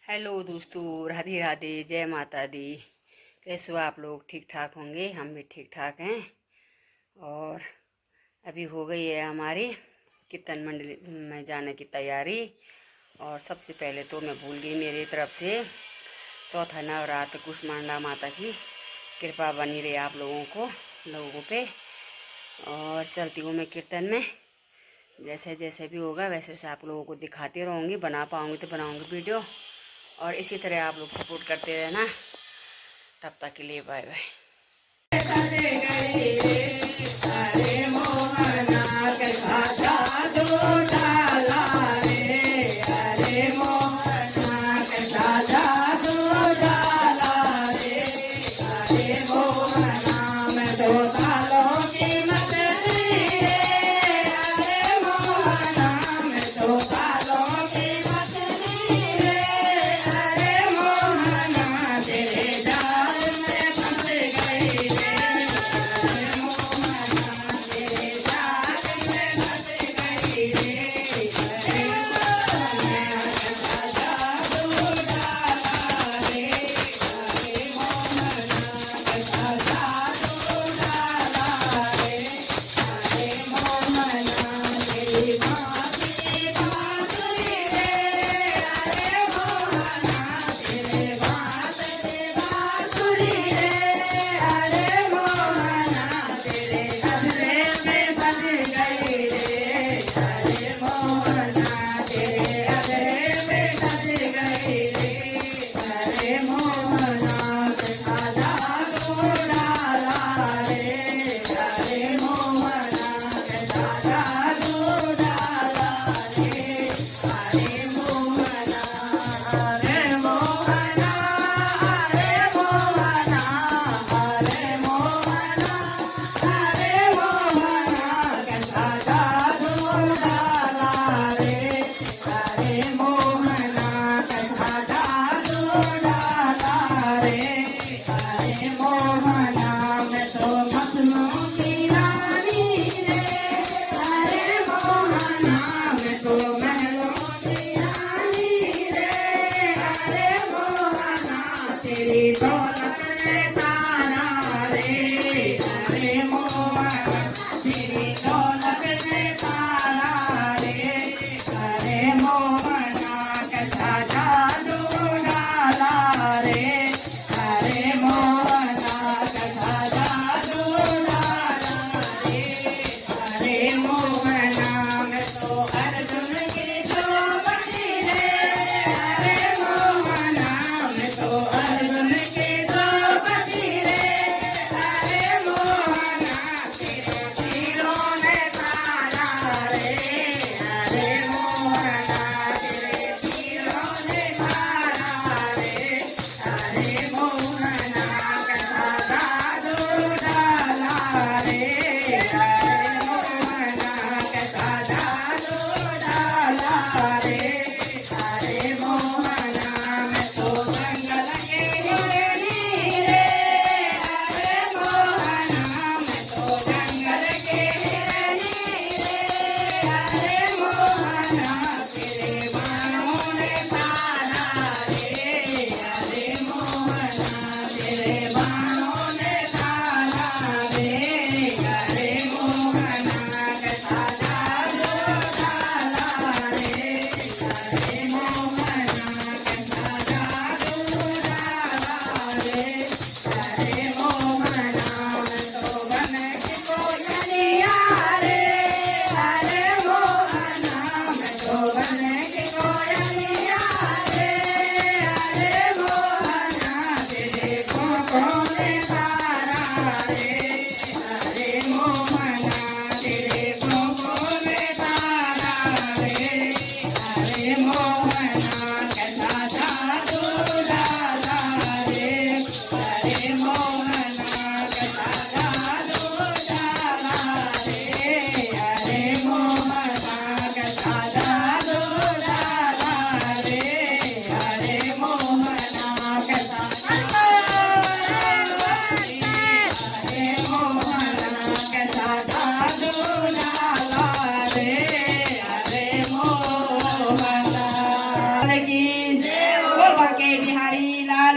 Hello दोस्तों, राधे राधे, जय माता दी। कैसे हो आप लोग? ठीक ठाक होंगे, हम भी ठीक ठाक हैं। और अभी हो गई है हमारी कीर्तन मंडली में जाने की तैयारी। और सबसे पहले तो मैं भूल गई, मेरी तरफ से चौथा नवरात्र कुष्मांडा माता की कृपा बनी रहे आप लोगों पे। और चलती हूँ मैं कीर्तन में, जैसे जैसे भी होगा वैसे वैसे आप लोगों को दिखाती रहूँगी। बना पाऊँगी तो बनाऊँगी वीडियो, और इसी तरह आप लोग सपोर्ट करते रहना। तब तक के लिए बाय बाय।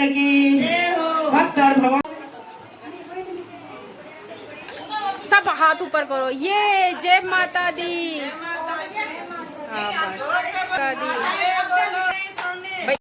लाल की भक्तर भगवान। सब हाथ ऊपर करो, ये जय माता दी। हाँ बस माता दी।